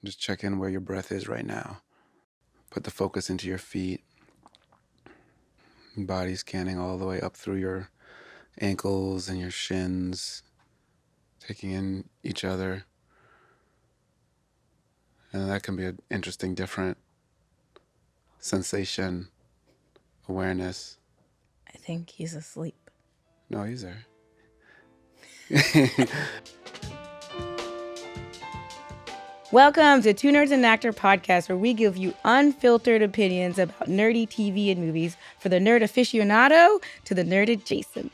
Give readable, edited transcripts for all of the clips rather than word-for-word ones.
Just check in where your breath is right now. Put the focus into your feet. Body scanning all the way up through your ankles and your shins, taking in each other. And that can be an interesting, different sensation, awareness. I think he's asleep. No, he's there. Welcome to Two Nerds and an Actor podcast, where we give you unfiltered opinions about nerdy TV and movies for the nerd aficionado to the nerd adjacent.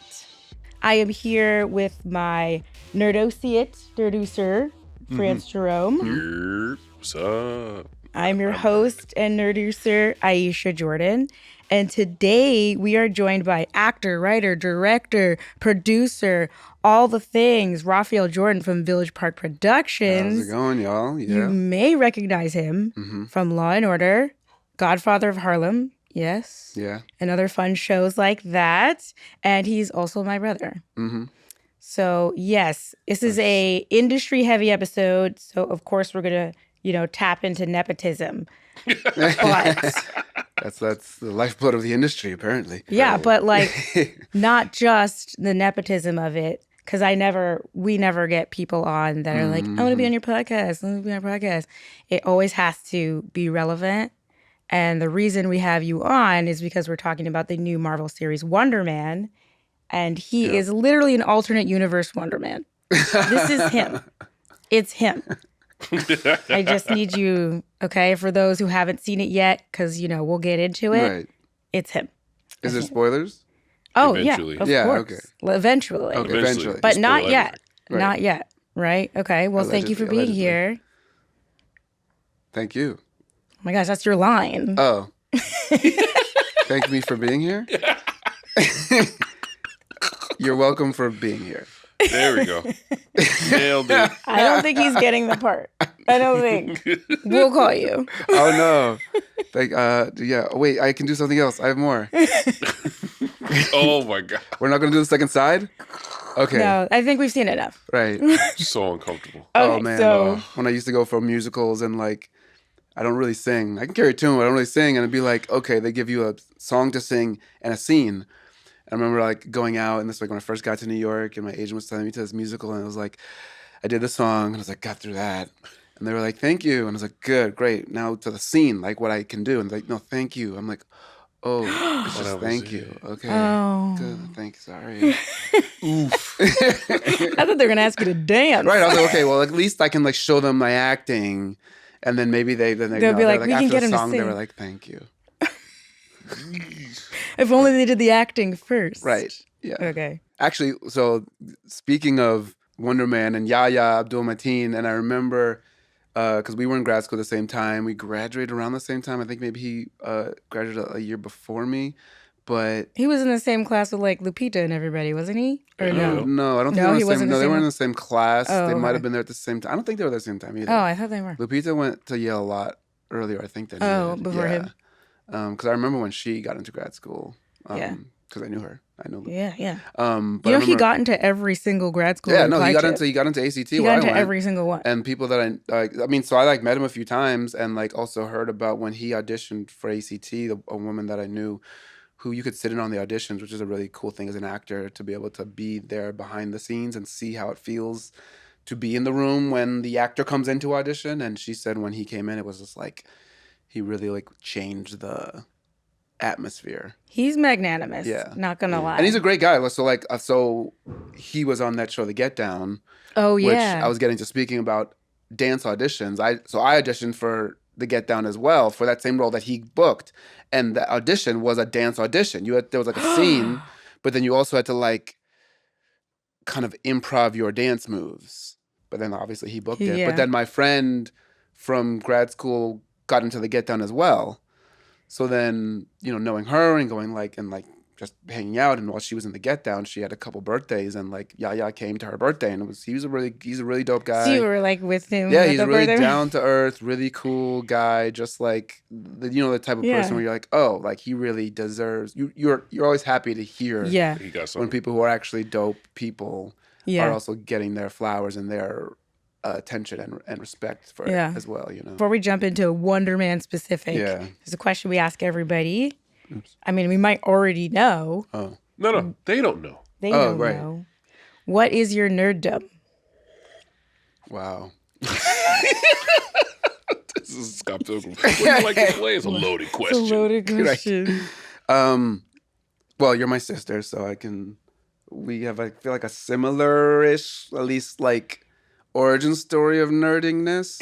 I am here with my nerdociate nerducer, France Jerome. What's up? I'm your host and nerducer, Aisha Jordan. And today we are joined by actor, writer, director, producer, all the things, Rafael Jordan from Village Park Productions. How's it going, y'all? Yeah. You may recognize him from Law & Order, Godfather of Harlem, yes. Yeah. And other fun shows like that. And he's also my brother. Mm-hmm. So, yes, this is a industry-heavy episode. So, of course, we're going to, tap into nepotism. But... That's the lifeblood of the industry, apparently. Yeah, but not just the nepotism of it, because we never get people on that are like, I want to be on your podcast. I want to be on your podcast. It always has to be relevant. And the reason we have you on is because we're talking about the new Marvel series Wonder Man. And he is literally an alternate universe Wonder Man. This is him. It's him. I just need you, okay, for those who haven't seen it yet, because, we'll get into it. Right. It's him. Is there spoilers? Oh, Eventually. yeah, of course. Okay. Well, eventually. Okay, eventually. But not Spoil yet. Right. Not yet, right? Okay, well, thank you for being Allegedly. here. Thank you. Oh my gosh, that's your line. Oh. Thank me for being here? You're welcome for being here. There we go. Nailed it. I don't think he's getting the part. I don't think. We'll call you. Oh, no. Yeah. Wait, I can do something else. I have more. Oh my God. We're not going to do the second side? Okay. No, I think we've seen enough. Right. So uncomfortable. Oh, Okay, man. so- When I used to go for musicals and I don't really sing. I can carry a tune, but I don't really sing. And it'd be like, okay, they give you a song to sing and a scene. I remember going out, and this was when I first got to New York, and my agent was telling me to this musical, and it was like, I did the song, and I was like, got through that. And they were like, thank you. And I was like, good, great. Now to the scene, what I can do. And they're like, no, thank you. I'm like, oh, it's just thank you. Okay. Oh. Good. Thanks. Sorry. Oof. I thought they were going to ask you to dance. Right. I was like, okay, well, at least I can show them my acting. And then maybe they'll be like, we can after get the him to song, they sing. were like, thank you. If only they did the acting first. Right. Yeah. Okay. Actually, so speaking of Wonder Man and Yahya Abdul-Mateen, and I remember because we were in grad school at the same time. We graduated around the same time. I think maybe he graduated a year before me, but He was in the same class with Lupita and everybody, wasn't he? Or no? no, I don't think No, they he were in the wasn't same. the No, they same weren't in one? the same class. Oh, They might okay. have been there at the same time. I don't think they were at the same time either. Oh, I thought they were. Lupita went to Yale a lot earlier, I think, than he Oh, did. before him. Because I remember when she got into grad school. Yeah. Because I knew her. I know. Yeah. But I He remember- got into every single grad school. Yeah, he no, he applied got to. into ACT. He where got I into went. every single one. And people that I met him a few times, and also heard about when he auditioned for ACT, a woman that I knew, who you could sit in on the auditions, which is a really cool thing as an actor, to be able to be there behind the scenes and see how it feels to be in the room when the actor comes into audition. And she said when he came in, it was just he really changed the atmosphere. He's magnanimous. Yeah. Not gonna lie. And he's a great guy. So he was on that show, The Get Down. Oh Which yeah. I was getting to speaking about dance auditions. I auditioned for The Get Down as well for that same role that he booked, and the audition was a dance audition. There was a scene, but then you also had to kind of improv your dance moves. But then obviously he booked it. Yeah. But then my friend from grad school got into The Get Down as well. So then, knowing her and going just hanging out, and while she was in The Get Down, she had a couple birthdays, and Yahya came to her birthday, and he's a really dope guy. So you were with him. Yeah, at he's the a really birthday? down to earth, really cool guy. Just the type of Yeah. person where you're oh, he really deserves. You're always happy to hear. Yeah. He got When something. people who are actually dope people Yeah. are also getting their flowers and their attention and respect for Yeah. it as well, you know. Before we jump into Wonder Man specific, Yeah. there's a question we ask everybody. I mean, we might already know. Oh. No, they don't know. They Oh, don't right. know. What is your nerddom? Wow. This is Scott Pilgrim. What do you like to play? It's a loaded It's a question. loaded question. Well, you're my sister, so we have, I feel like, a similar-ish, at least, like, origin story of nerdingness.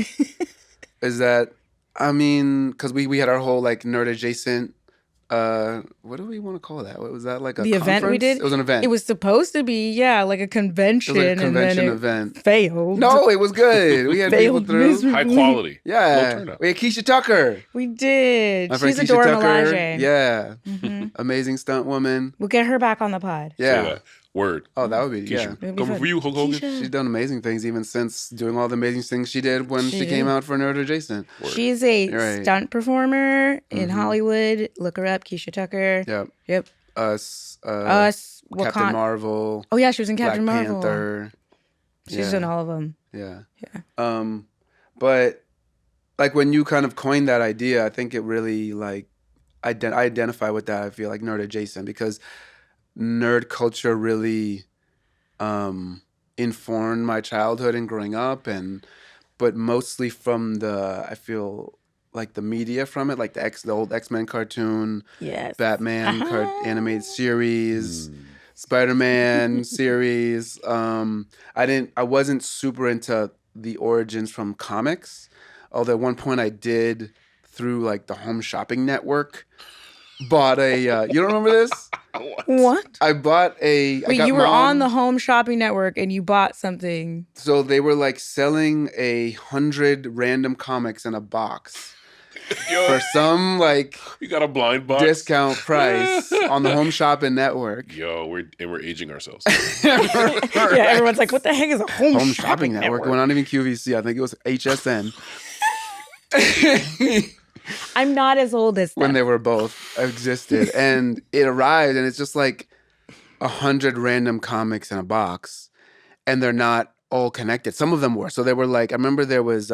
Is that, I mean, because we had our whole, like, nerd-adjacent, what do we want to call that? What was that, like a The event we conference? did? It was an event. It was supposed to be, like a convention. It was like a convention and then event. It failed. No, it was good. We had people Failed through. miserably. High quality. Low Yeah. turnout. We had Keisha Tucker. We did. My friend She's Keisha adorable, Tucker. Melage. Yeah. Mm-hmm. Amazing stunt woman. We'll get her back on the pod. Say Yeah. that. Word. Oh, that would be, yeah. Keisha, It'd be coming fun. for you, Hulk Hogan. Keisha. She's done amazing things even since doing all the amazing things she did when She she came did. out for Nerd Adjacent. Word. She's a You're right. stunt performer in Mhm. Hollywood. Look her up, Keisha Tucker. Yep. Yep. Us. Us. Captain Marvel. Oh yeah, she was in Black Captain Marvel. Panther. She's Yeah. done all of them. Yeah. Yeah. But like when you kind of coined that idea, I think it really like I identify with that. I feel like nerd adjacent because nerd culture really informed my childhood and growing up, but mostly from I feel like the media from it, like the old X-Men cartoon, Yes. Batman Uh-huh. animated series. Spider-Man series. I wasn't super into the origins from comics, although at one point I did through like the Home Shopping Network. Bought a. You don't remember this? What? I bought a. I Wait, got you were on Mom- the Home Shopping Network and you bought something. So they were like selling 100 random comics in a box Yo, for some like you got a blind box. discount price on the Home Shopping Network. Yo, we're aging ourselves. Yeah, everyone's like, what the heck is a Home, Home Shopping Network. Well, not even QVC. I think it was HSN. I'm not as old as When them. they were both existed, and it arrived, and it's just like 100 random comics in a box, and they're not all connected. Some of them were. So they were like, I remember there was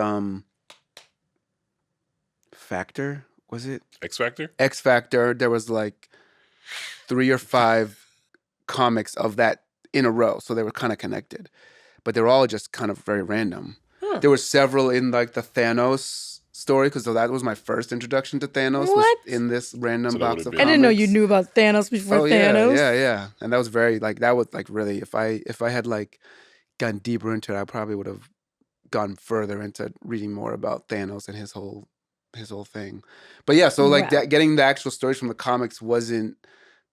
Factor. Was it X Factor? X Factor? There was like 3 or 5 comics of that in a row, so they were kind of connected, but they were all just kind of very random. Huh. There were several in like the Thanos story because that was my first introduction to Thanos. What? Was in this random So that box would've of been- I didn't know comics. you knew about Thanos before Oh yeah, Thanos. yeah, and that was very like that was like really if I had like gotten deeper into it, I probably would have gone further into reading more about Thanos and his whole thing. But yeah, so like Wow. that, getting the actual stories from the comics wasn't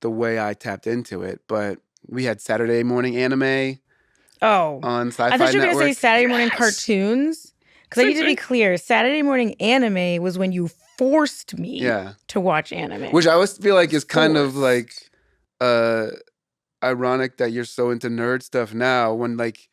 the way I tapped into it. But we had Saturday morning anime Oh. on Sci-Fi I thought you were Network. going to say Saturday morning Yes. cartoons. Because I Same need to be thing. clear. Saturday morning anime was when you forced me Yeah, to watch anime. which I always feel like is kind of Forced. like ironic that you're so into nerd stuff now when like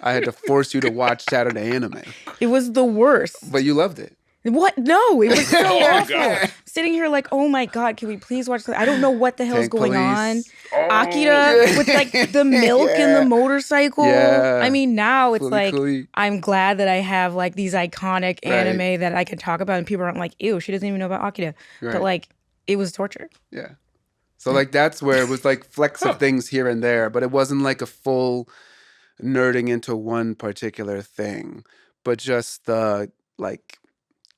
I had to force you to watch Saturday anime, It was the worst. but you loved it. What? No, it was so Oh my awful. God. Sitting here like, oh my God, can we please watch this? I don't know what the hell's Tank going Police. on. Oh, Akira with like the milk and the motorcycle. Yeah. I mean, now it's Fully like, Cooley. I'm glad that I have like these iconic Right. anime that I can talk about and people aren't like, ew, she doesn't even know about Akira. Right. But like, it was torture. Yeah. So like that's where it was like flecks of things here and there, but it wasn't like a full nerding into one particular thing, but just the like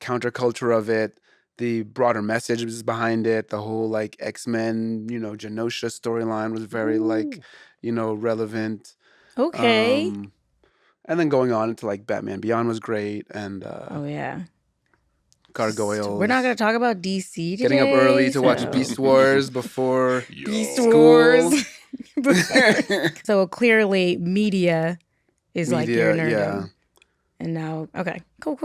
counterculture of it, the broader messages behind it, the whole like X-Men, Genosha storyline was very like, relevant. Okay. And then going on into like Batman Beyond was great and Oh yeah. Gargoyles. We're not gonna talk about DC today. Getting up early to watch so- Beast Wars before Yo. Beast school. Wars. So clearly, media is like your nerdom. yeah. And now, okay, cool.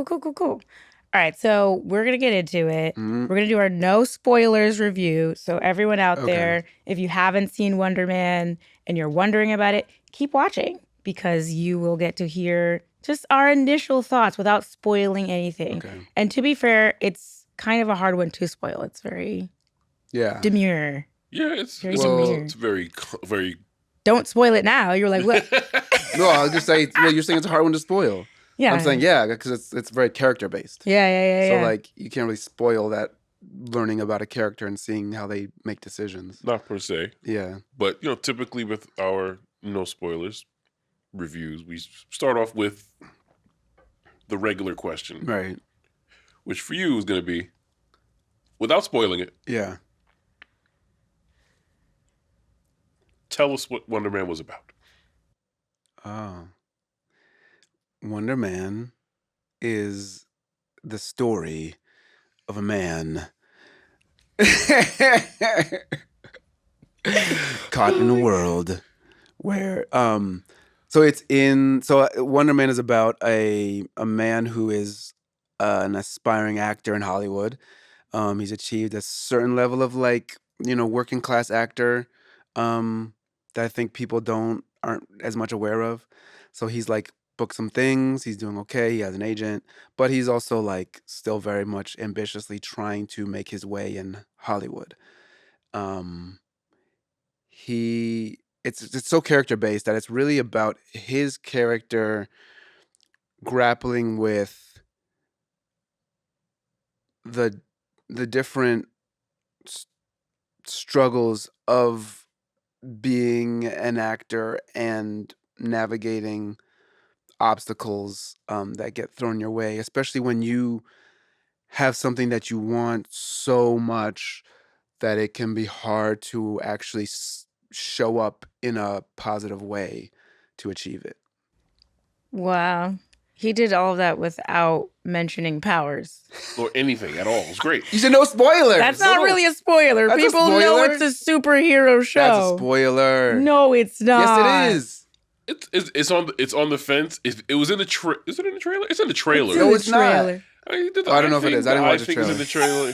All right, so we're gonna get into it. Mhm. We're gonna do our no spoilers review. So everyone out Okay. there, if you haven't seen Wonder Man and you're wondering about it, keep watching because you will get to hear just our initial thoughts without spoiling anything. Okay. And to be fair, it's kind of a hard one to spoil. It's very Yeah. demure. Yeah, it's Very it's, demure. it's very very. Don't spoil it now. You're like, what? No, I'll just say, well, you're saying it's a hard one to spoil. Yeah. I'm saying because it's very character based. Yeah. So like you can't really spoil that learning about a character and seeing how they make decisions. Not per se, Yeah. but typically with our no spoilers reviews, we start off with the regular question, Right. which for you is going to be, without spoiling it, Yeah. tell us what Wonder Man was about. Oh. Wonder Man is the story of a man caught in a world where Wonder Man is about a man who is an aspiring actor in Hollywood. He's achieved a certain level of working class actor that I think people aren't as much aware of. So he's like booked some things, he's doing okay, he has an agent, but he's also like still very much ambitiously trying to make his way in Hollywood. It's so character based that it's really about his character grappling with the different struggles of being an actor and navigating obstacles that get thrown your way, especially when you have something that you want so much that it can be hard to actually show up in a positive way to achieve it. Wow. He did all of that without mentioning powers. Or anything at all. It was great. You said no spoilers. That's not really a spoiler. That's a People know spoiler. it's a superhero show. That's a spoiler. No, it's not. Yes, it is. It's on the fence. It was in the is it in the trailer? It's in the trailer. No, it's not. I don't know if it is. I didn't watch the trailer. In the trailer.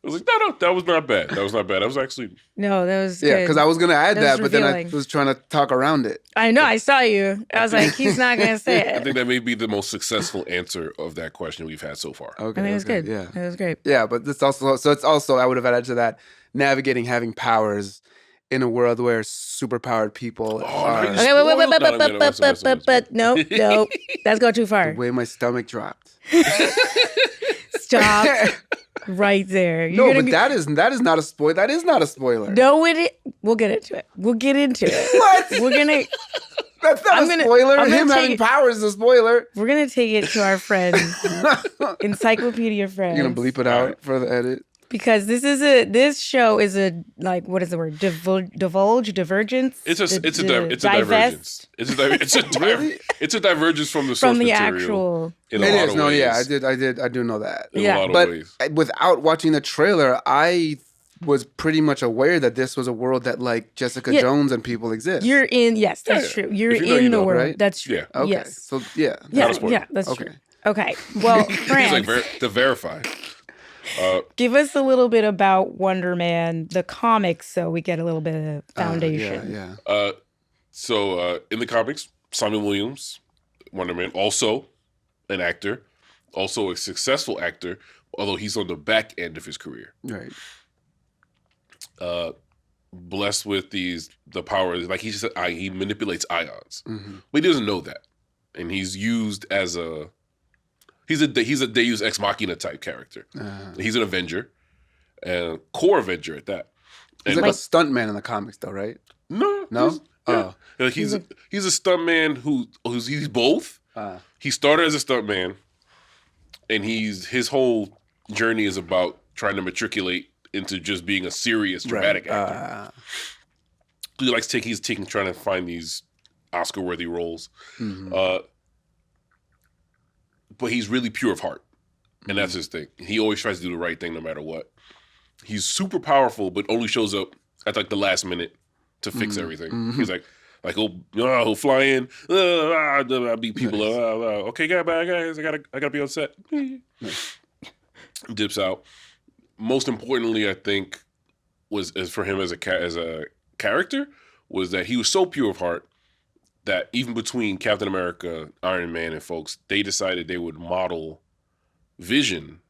I was like, no, that was not bad. That was not bad. That was actually No, that was Yeah, because I was gonna add that, but then I revealing. was trying to talk around it. I know. I saw you. I was like, he's not gonna say I it. think that may be the most successful answer of that question we've had so far. Okay, I think it was okay, good. Yeah, It was great. yeah, but it's also I would have added to that navigating having powers in a world where superpowered people are. nice. Okay, but no, that's go too The far. way my stomach dropped. Stop right there. No, but that is not a spoiler. That is not a spoiler. No, we'll get into it. We'll get into it. What? We're gonna That's not I'm a gonna- spoiler. I'm gonna Him take having it- powers is a spoiler. we're gonna take it to our friends, encyclopedia friends. You're gonna bleep it out for the edit. Because this show is a what is the word? Divergence. It's a divergence. Divest It's a divergence from the source from the material actual. in a It lot is. of No, ways. yeah, I do know that. In Yeah. a lot of But ways. without watching the trailer, I was pretty much aware that this was a world that like Jessica Yeah. Jones and people exist. You're in. Yes, that's Yeah. true. You're If you know, in you the know, world. right? That's true. Yeah. Okay. Yes. So yeah. Yeah. Not a spoiler. Yeah. That's Okay. true. Okay. Well, It's France, like to verify. give us a little bit about Wonder Man, the comics, so we get a little bit of foundation. Yeah. So in the comics, Simon Williams, Wonder Man, also an actor, also a successful actor, although he's on the back end of his career. Right. Blessed with the powers, like he said, he manipulates ions, Mm-hmm. but he doesn't know that, and he's used as he's a Deus Ex Machina type character. He's an Avenger, and core Avenger at that. He's And like a stuntman in the comics, though, right? no, No? he's- yeah. Like he's a stuntman he's both. Uh, He started as a stuntman, and his whole journey is about trying to matriculate into just being a serious dramatic actor. He likes trying to find these Oscar-worthy roles, but he's really pure of heart, and that's his thing. He always tries to do the right thing no matter what. He's super powerful, but only shows up at like the last minute to fix everything. He's like he'll fly in, I beat people. Okay, guys, I gotta be on set. Dips out. Most importantly, I think was for him as a character was that he was so pure of heart that even between Captain America, Iron Man, and folks, they decided they would model Vision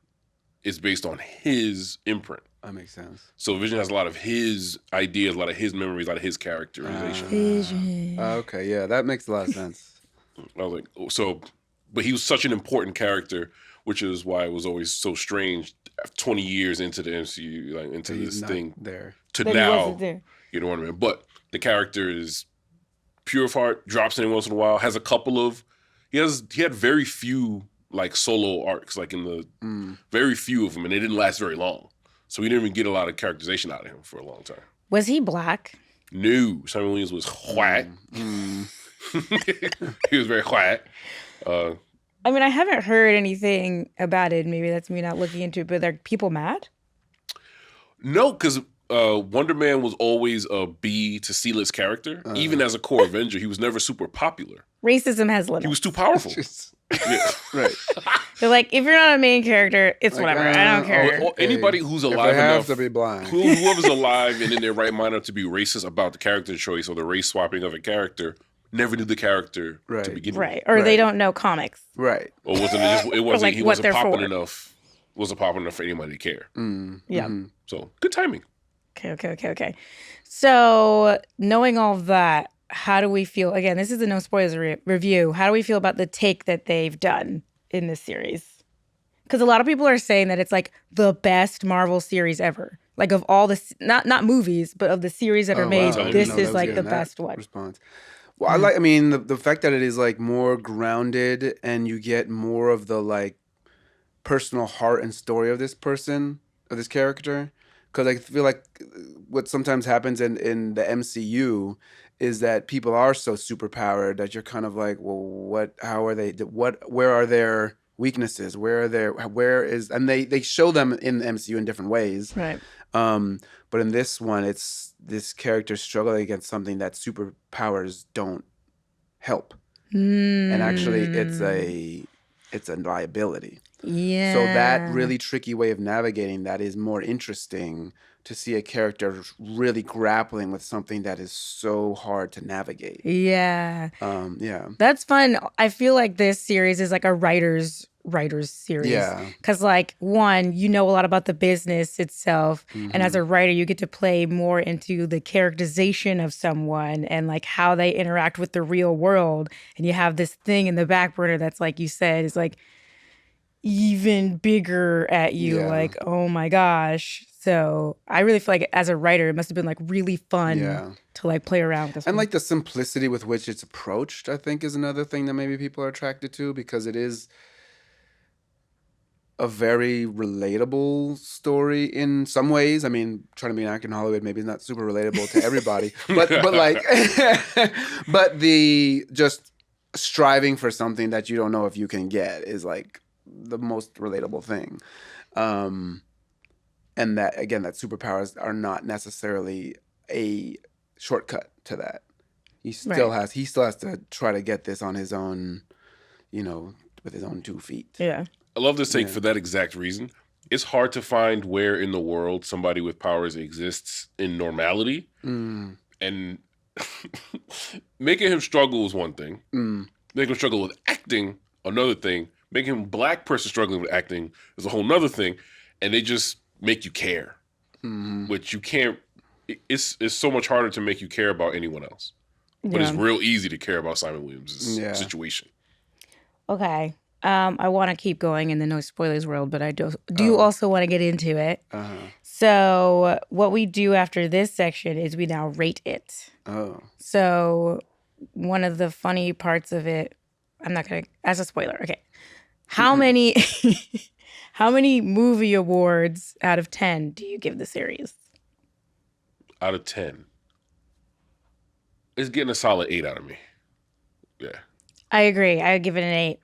is based on his imprint. that makes sense. So Vision has a lot of his ideas, a lot of his memories, a lot of his characterization. Vision. Okay, yeah, that makes a lot of sense. I was like, so, but he was such an important character, which is why it was always so strange. 20 years into the MCU, like into this thing, there to That he now, wasn't there. you know what I mean. But the character is pure of heart, drops in once in a while, has a couple of, he had very few like solo arcs, like in the very few of them, and they didn't last very long. So we didn't even get a lot of characterization out of him for a long time. Was he black? No, Simon Williams was white. He was very white. I mean, I haven't heard anything about it. Maybe that's me not looking into it, but are people mad? No, because Wonder Man was always a B to C-list character. Even as a core Avenger, he was never super popular. Racism has limits. He was too powerful. Yeah. Right. They're like, if you're not a main character, it's Like, whatever. I don't care. Or anybody who's If alive they have enough to be blind. whoever's alive and in their right mind enough to be racist about the character choice or the race swapping of a character never knew the character to begin with. Right. Or they don't know comics. Right. Or it wasn't like he what wasn't they're popping for. enough. Wasn't popping enough for anybody to care. Yeah. So good timing. Okay. So knowing all of that, how do we feel? Again, this is a no spoilers review. How do we feel about the take that they've done in this series? Because a lot of people are saying that it's like the best Marvel series ever. Like of all the, not movies, but of the series that are made, wow. I didn't this know is like the best one. Response. Well, I mean, the fact that it is like more grounded and you get more of the like personal heart and story of this person, of this character. Because I feel like what sometimes happens in the MCU is that people are so superpowered that you're kind of like, well, where are their weaknesses? And they show them in the MCU in different ways. Right. But in this one, it's this character struggling against something that superpowers don't help. And actually it's a liability. Yeah. So that really tricky way of navigating that is more interesting to see a character really grappling with something that is so hard to navigate. Yeah. Yeah. That's fun. I feel like this series is like a writer's series. Yeah. Because like one, you know a lot about the business itself. And as a writer, you get to play more into the characterization of someone and like how they interact with the real world. And you have this thing in the back burner that's like you said, is like even bigger at you. Yeah. Like, oh my gosh. So I really feel like as a writer, it must have been like really fun to like play around with this. And one. like the simplicity with which it's approached, I think, is another thing that maybe people are attracted to, because it is a very relatable story in some ways. I mean, trying to be an actor in Hollywood maybe is not super relatable to everybody, but like, but the just striving for something that you don't know if you can get is like the most relatable thing. And that, again, that superpowers are not necessarily a shortcut to that. He still has to try to get this on his own, with his own 2 feet. Yeah. I love this take for that exact reason. It's hard to find where in the world somebody with powers exists in normality. And making him struggle is one thing. Making him struggle with acting, another thing. Making him a black person struggling with acting is a whole nother thing. And they just make you care. Which you can't, it's so much harder to make you care about anyone else. But it's real easy to care about Simon Williams' situation. Okay. I want to keep going in the no spoilers world, but I do also want to get into it. So what we do after this section is we now rate it. So one of the funny parts of it, I'm not going to, as a spoiler, okay. How many movie awards out of 10 do you give the series? Out of 10. It's getting a solid 8 out of me. Yeah. I agree. I would give it an 8.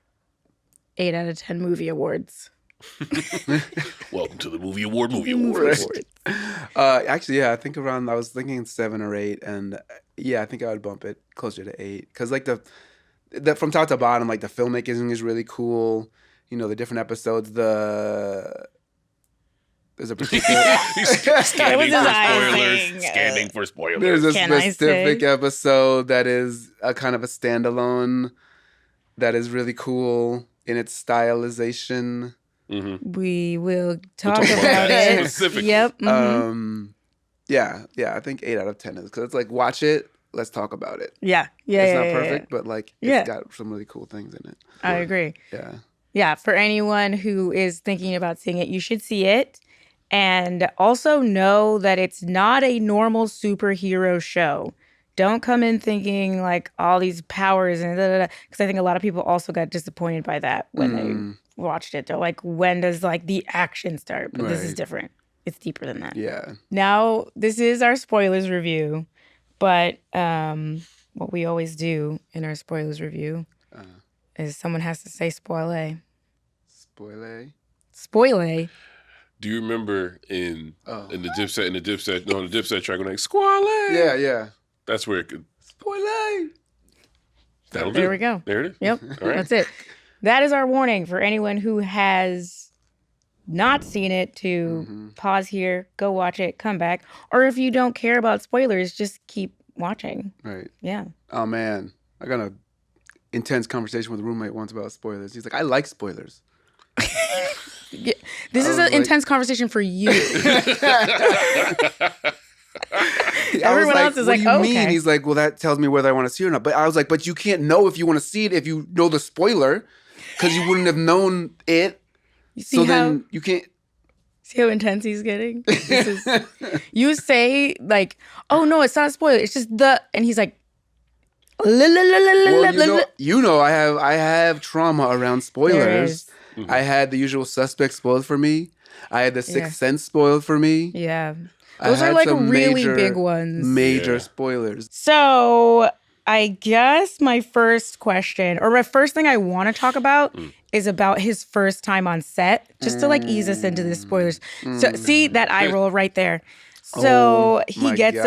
8 out of 10 movie awards. Welcome to the Movie Awards. Actually, yeah, I was thinking 7 or 8, and yeah, I think I would bump it closer to 8, because like the from top to bottom, like the filmmaking is really cool. The different episodes. There's a particular Scanning for spoilers. There's a specific episode that is a kind of a standalone that is really cool in its stylization. We will talk about it. Specifically. Yep. Yeah, I think 8 out of 10 is, because it's like, watch it let's talk about it. Yeah. It's not perfect, but like it's got some really cool things in it. I agree. Yeah. Yeah. For anyone who is thinking about seeing it, you should see it. And also know that it's not a normal superhero show. Don't come in thinking like all these powers and because I think a lot of people also got disappointed by that when they watched it. They're like, when does like the action start? But this is different. It's deeper than that. Yeah. Now, this is our spoilers review, but what we always do in our spoilers review is someone has to say spoiler. Spoiler. Do you remember in the Dipset track when like Squale? Yeah. That's where it could Spoiler. That'll There do. we go. There it is. Yep. All right. That's it. That is our warning for anyone who has not seen it to pause here, go watch it, come back. Or if you don't care about spoilers, just keep watching. Right. Yeah. Oh man, I got an intense conversation with a roommate once about spoilers. He's like, I like spoilers. This is an intense conversation for you. Everyone else is like, what do you mean? okay. He's like, well, that tells me whether I want to see it or not. But I was like, but you can't know if you want to see it if you know the spoiler, because you wouldn't have known it. Then you can't. See how intense he's getting? You say like, oh no, it's not a spoiler. It's just and he's like, well, I have trauma around spoilers. I had The Usual Suspects spoiled for me. I had The Sixth Sense spoiled for me. Yeah. Those are like really big ones. Major spoilers. So I guess my first question, or my first thing I want to talk about is about his first time on set, just to like ease us into the spoilers. So see that eye roll right there. So he gets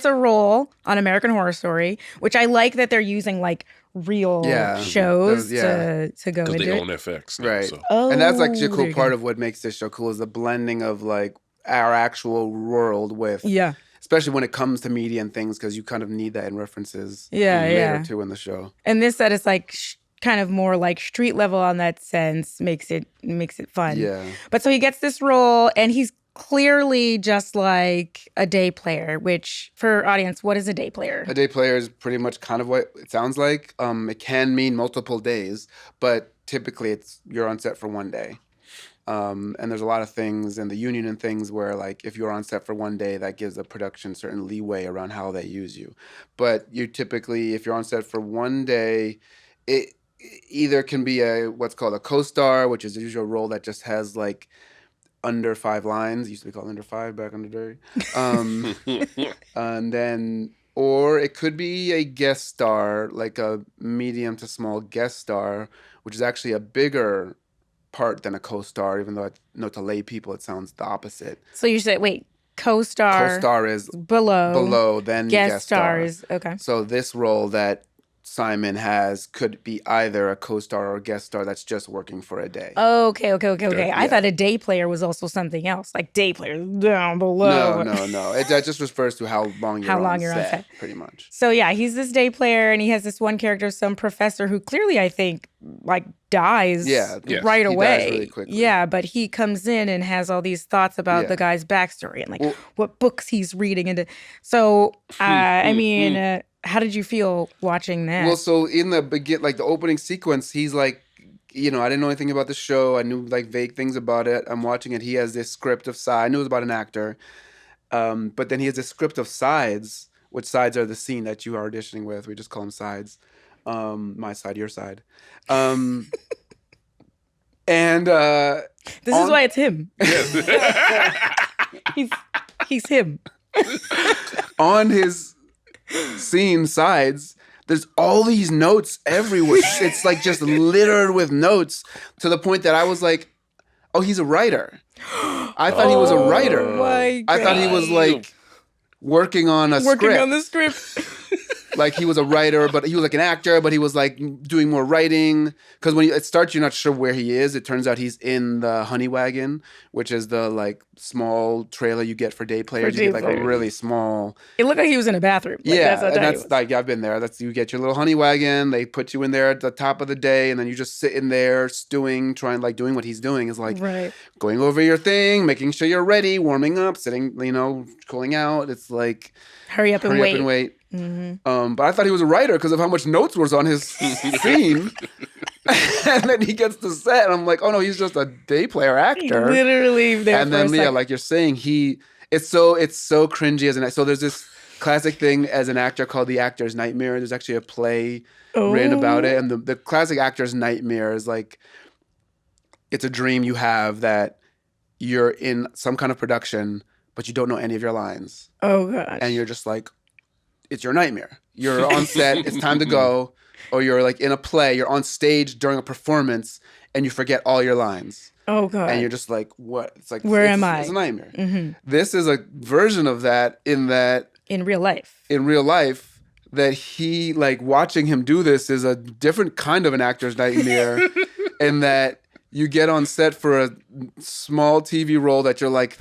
a role on American Horror Story, which I like that they're using like real shows to go into. Because they own FX. Now, right. So. And that's actually a cool part of what makes this show cool is the blending of like our actual world with, especially when it comes to media and things, because you kind of need that in references later too in the show. And this set is like kind of more like street level on that sense, makes it fun. Yeah. But so he gets this role and he's clearly just like a day player, which for audience, what is a day player? A day player is pretty much kind of what it sounds like. It can mean multiple days, but typically you're on set for one day. And there's a lot of things in the union and things where like if you're on set for one day, that gives the production certain leeway around how they use you. But you typically, if you're on set for one day, it either can be what's called a co-star, which is the usual role that just has like under 5 lines. It used to be called under 5 back in the day. And then, or it could be a guest star, like a medium to small guest star, which is actually a bigger part than a co-star, even though I know to lay people it sounds the opposite. So you said, wait, co-star. Co-star is below, then guest star stars. Okay. So this role that Simon has could be either a co-star or a guest star that's just working for a day. Okay. I thought a day player was also something else, like day player down below. No. That just refers to how long you're on set, pretty much. So yeah, he's this day player, and he has this one character, some professor who clearly I think like dies right away. Dies really quickly. Yeah, but he comes in and has all these thoughts about the guy's backstory and like what books he's reading into. So I mean. How did you feel watching that? Well, so in the like the opening sequence, he's like, I didn't know anything about the show. I knew like vague things about it. I'm watching it. He has this script of sides. I knew it was about an actor. But then he has this script of sides, which sides are the scene that you are auditioning with. We just call them sides. My side, your side. And this is why it's him. He's him. On his scene sides, there's all these notes everywhere. It's like just littered with notes to the point that I was like, oh, he's a writer. I thought he was a writer. My God. I thought he was like working on a script. Working on the script. like he was a writer, but he was like an actor, but he was like doing more writing. Because when it starts, you're not sure where he is. It turns out he's in the Honey Wagon, which is the like small trailer you get for day players. You get like a really small. It looked like he was in a bathroom. Like, yeah, and that's like I've been there. That's you get your little Honey Wagon. They put you in there at the top of the day, and then you just sit in there stewing, trying like doing what he's doing is like going over your thing, making sure you're ready, warming up, sitting, cooling out. It's like hurry up and wait. But I thought he was a writer because of how much notes was on his scene. And then he gets to set, and I'm like, oh no, he's just a day player actor. Literally there. And then like you're saying, it's so cringy as an actor. So there's this classic thing as an actor called the actor's nightmare. There's actually a play written about it, and the classic actor's nightmare is like it's a dream you have that you're in some kind of production, but you don't know any of your lines. Oh gosh. And you're just like, it's your nightmare. You're on set, it's time to go. Or you're like in a play, you're on stage during a performance and you forget all your lines. Oh God. And you're just like, what? It's like, where am I? It's a nightmare. This is a version of that in real life, that he, like, watching him do this is a different kind of an actor's nightmare. In that you get on set for a small TV role that you're like,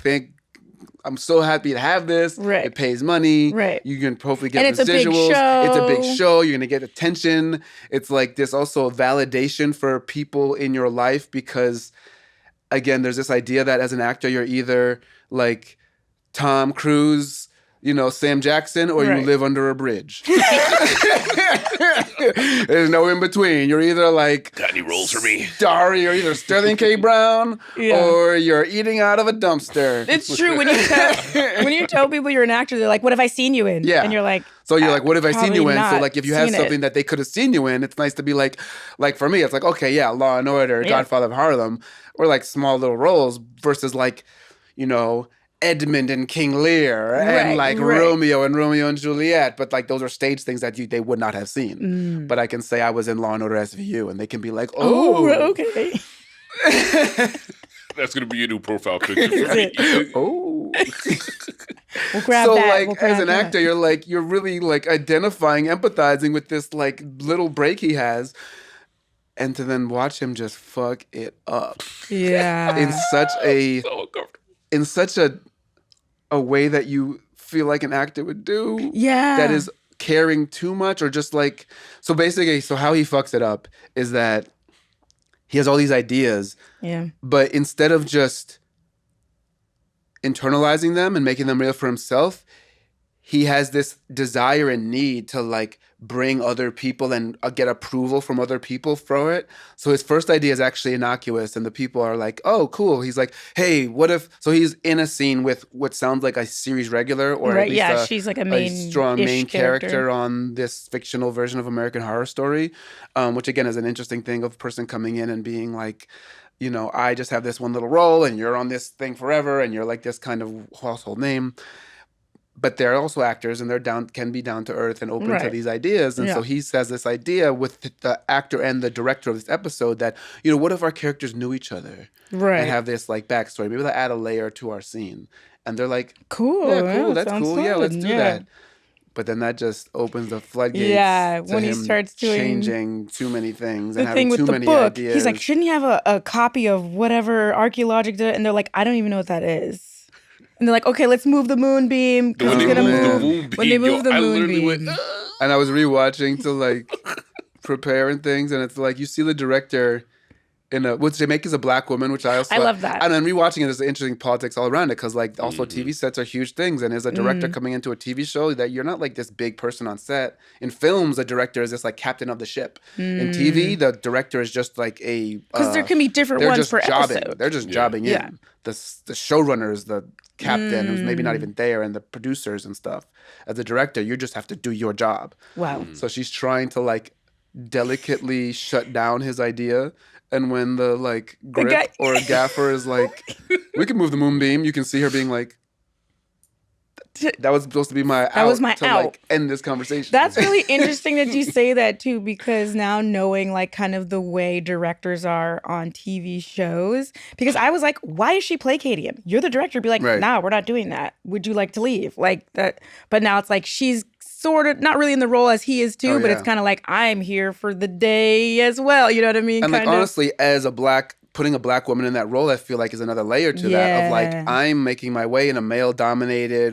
I'm so happy to have this. Right. It pays money. Right. You can hopefully get and residuals. It's a big show. It's a big show. You're going to get attention. It's like this also validation for people in your life because, again, there's this idea that as an actor, you're either like Tom Cruise, Sam Jackson, or you live under a bridge. There's no in between. You're either like got any roles for me? You're either Sterling K. Brown or you're eating out of a dumpster. It's true. When you tell people you're an actor, they're like, "What have I seen you in?" Yeah. And you're like, so you're like, "What have I seen you in?" So like, if you have something it. that they could have seen you in, it's nice to be like for me, it's like, okay, yeah, Law and Order, Godfather of Harlem, or like small little roles versus like, Edmund and King Lear and Romeo and Juliet, but like those are stage things that they would not have seen. But I can say I was in Law and Order SVU, and they can be like, "Oh, okay." That's gonna be your new profile picture for me. Oh, we'll grab so that. like as an actor, you're really like identifying, empathizing with this like little break he has. And to then watch him just fuck it up. Yeah. in such a way that you feel like an actor would do. Yeah. That is caring too much or just like... So basically, how he fucks it up is that he has all these ideas. Yeah. But instead of just internalizing them and making them real for himself, he has this desire and need to like bring other people and get approval from other people for it. So his first idea is actually innocuous and the people are like, oh, cool. He's like, hey, what if... So he's in a scene with what sounds like a series regular or at least she's like a strong main character on this fictional version of American Horror Story, which again is an interesting thing of a person coming in and being like, I just have this one little role and you're on this thing forever and you're like this kind of household name. But they're also actors, and can be down to earth and open to these ideas. And so he says this idea with the actor and the director of this episode that, what if our characters knew each other, and have this like backstory? Maybe they'll add a layer to our scene. And they're like, cool, yeah, cool, that's cool, solid. Yeah, let's do that. But then that just opens the floodgates. Yeah, to when him he starts doing changing too many things the and having thing with too the many book. ideas. He's like, shouldn't you have a copy of whatever archaeological? And they're like, I don't even know what that is. And they're like, okay, let's move the moonbeam. When they move the moonbeam. And I was rewatching to like prepare and things, and it's like you see the director which they make as a black woman, which I love that. And then rewatching it, there's interesting politics all around it because like also TV sets are huge things, and as a director coming into a TV show, that you're not like this big person on set. In films, a director is just like captain of the ship. In TV, the director is just like because there can be different ones for episodes. They're just jobbing in. The showrunners, the captain who's maybe not even there, and the producers and stuff. As a director, you just have to do your job. Wow. So she's trying to like delicately shut down his idea, and when the like grip or gaffer is like, we can move the moonbeam, you can see her being like, that was supposed to be my out. That was my to out. Like end this conversation. That's really interesting that you say that too, because now knowing like kind of the way directors are on TV shows, because I was like, why is she placating him? You're the director. Be like, nah, we're not doing that. Would you like to leave? Like that. But now it's like she's sort of not really in the role as he is too, Oh, but yeah. it's kind of like I'm here for the day as well. You know what I mean? And like kind of. honestly, as putting a black woman in that role, I feel like is another layer to that of like Yeah. I'm making my way in a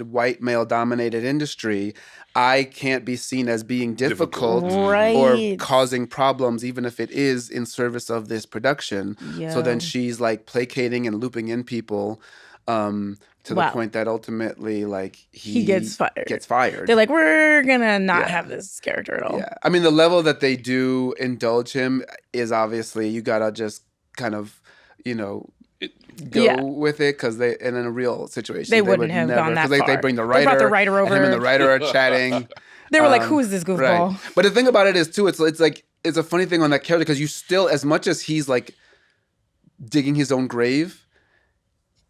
white male dominated industry. I can't be seen as being difficult Right. or causing problems, even if it is in service of this production. So then Yeah. she's like placating and looping in people to the Wow. point that ultimately like He gets fired. Gets fired. They're like, we're gonna not Yeah. have this character at all. Yeah. I mean, the level that they do indulge him is obviously you gotta just kind of, go Yeah. with it because in a real situation They would wouldn't have never, gone that 'cause they far. bring the They writer, brought the writer and him over. and the writer are chatting. They were like, who is this goofball? Right. But the thing about it is too, it's like it's a funny thing on that character because you still, as much as he's like digging his own grave,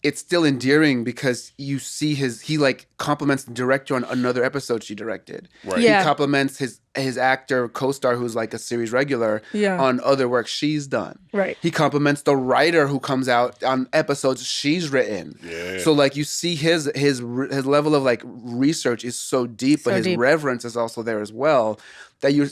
it's still endearing because you see he like compliments the director on another episode she directed. Right. Yeah. He compliments his actor co-star who's like a series regular on other work she's done. Right. He compliments the writer who comes out on episodes she's written. Yeah. So like you see his level of like research is so deep, but So his deep. reverence is also there as well that you're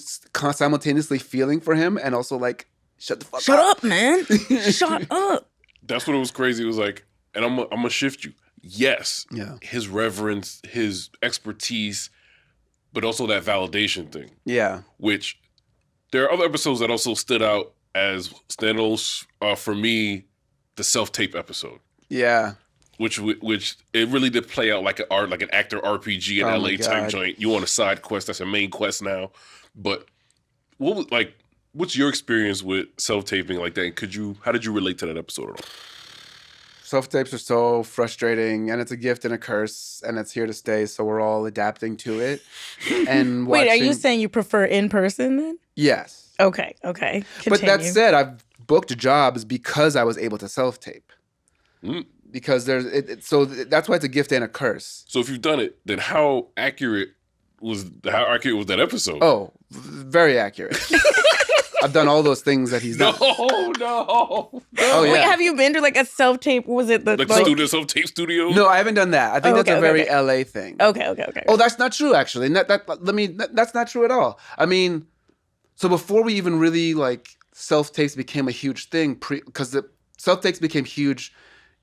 simultaneously feeling for him and also like shut the fuck Shut up, man. Shut up. That's what it was crazy. It was like, and I'm gonna shift you. Yes, Yeah. his reverence, his expertise, but also that validation thing. Yeah. Which there are other episodes that also stood out as standalones for me. The self-tape episode, Yeah. which it really did play out like an actor RPG in Oh my LA type God. joint. You want a side quest, that's a main quest now. But what's your experience with self-taping like that? And how did you relate to that episode at all? Self-tapes are so frustrating, and it's a gift and a curse, and it's here to stay, so we're all adapting to it. And Wait, are you watching- saying you prefer in person then? Yes. Okay. But that Continue. said, I've booked jobs because I was able to self-tape. Mm. Because that's why it's a gift and a curse. So if you've done it, then how accurate was that episode? Oh, very accurate. I've done all those things that he's done. No. Oh, yeah. Wait, have you been to like a self-tape? Was it the Like self-tape studio? No, I haven't done that. I think that's a very okay. LA thing. Okay. Oh, that's not true, actually. That's not true at all. I mean, so before we even really like self-tapes became a huge thing, because the self-tapes became huge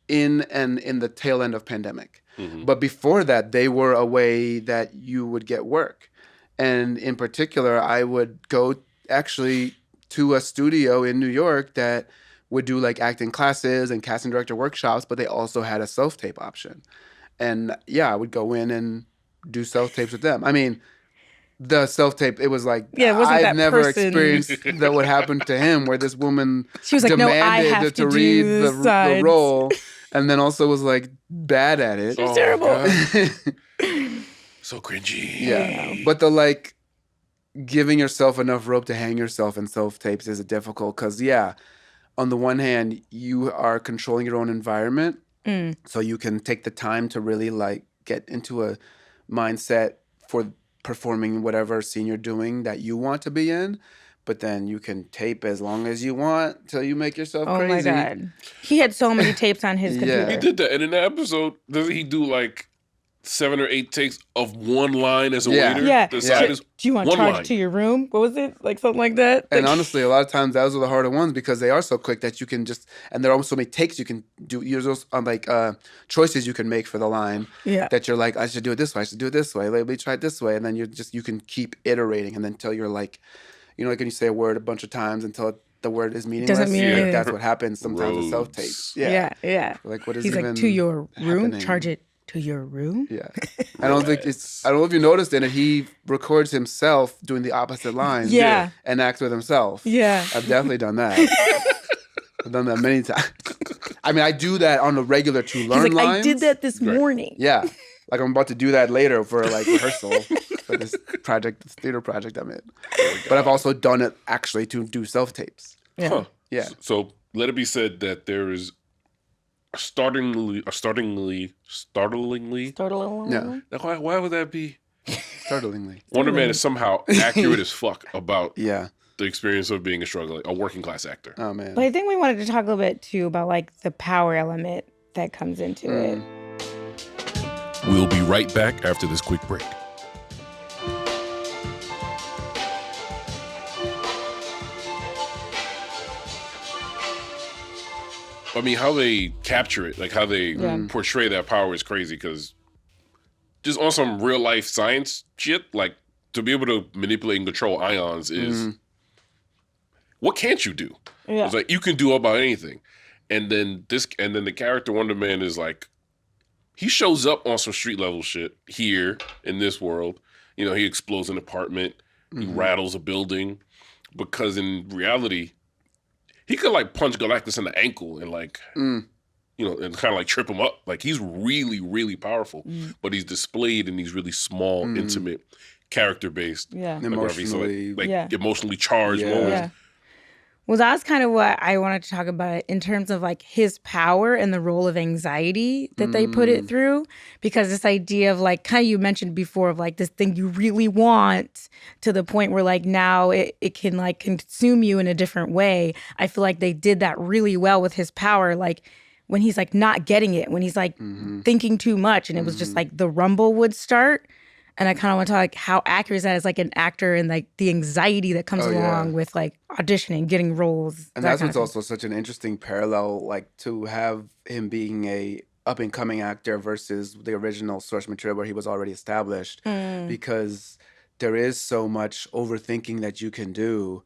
in the tail end of pandemic. Mm-hmm. But before that, they were a way that you would get work. And in particular, I would go actually to a studio in New York that would do like acting classes and casting director workshops, but they also had a self-tape option. And yeah, I would go in and do self-tapes with them. I mean, the self-tape, it was like, Yeah, it wasn't I've that never person. experienced that what happened to him, where this woman She was like, no, I demanded have to read do the sides. role, and then also was like bad at it. It's terrible. So cringy. Yeah. But the like giving yourself enough rope to hang yourself in self-tapes is difficult because, yeah, on the one hand, you are controlling your own environment. So you can take the time to really like get into a mindset for performing whatever scene you're doing that you want to be in. But then you can tape as long as you want till you make yourself Oh crazy. my God. He had so many tapes on his computer. He did that. And in that episode, doesn't he do like 7 or 8 takes of one line as a waiter? Yeah. The side is Do you want one charge line. to your room? What was it? Like something like that? And Like- honestly, a lot of times those are the harder ones because they are so quick that you can just, and there are so many takes you can do. There's those choices you can make for the line Yeah. that you're like, I should do it this way, I should do it this way, let me try it this way. And then you can keep iterating and then until you're like, like when you say a word a bunch of times until the word is meaningless. Doesn't mean Like, anything. that's what happens sometimes with Roads. self-tapes. Yeah. Like what is He's even like, to your room? happening? Charge it to your room? Yeah. I don't know if you noticed it, he records himself doing the opposite lines. Yeah. And acts with himself. Yeah. I've definitely done that. I've done that many times. I mean, I do that on a regular to He's learn like, lines. I did that this morning. Yeah. Like I'm about to do that later for like rehearsal for this theater project I'm in. But I've also done it actually to do self-tapes. Yeah. Huh. Yeah. So let it be said that there is a startlingly. Yeah. Why would that be? Startlingly. Wonder Man is somehow accurate as fuck about Yeah. the experience of being a working class actor. Oh man. But I think we wanted to talk a little bit too about like the power element that comes into it. We'll be right back after this quick break. I mean, how they capture it, like how they portray that power is crazy. Because just on some real life science shit, like to be able to manipulate and control ions is what can't you do? Yeah. It's like you can do about anything. And then the character Wonder Man is like, he shows up on some street level shit here in this world. You know, he explodes an apartment, he rattles a building, because in reality, he could like punch Galactus in the ankle and like, you know, and kind of like trip him up. Like he's really, really powerful, but he's displayed in these really small, intimate, character-based, emotionally charged moments. Yeah. Well, that's kind of what I wanted to talk about in terms of like his power and the role of anxiety that they put it through. Because this idea of like, kind of you mentioned before, of like this thing you really want to the point where like now it can like consume you in a different way. I feel like they did that really well with his power. Like when he's like not getting it, when he's like thinking too much, and it was just like the rumble would start. And I kind of want to talk like how accurate is that as like an actor, and like the anxiety that comes along with like auditioning, getting roles. And that's what's also such an interesting parallel, like to have him being a up and coming actor versus the original source material where he was already established, because there is so much overthinking that you can do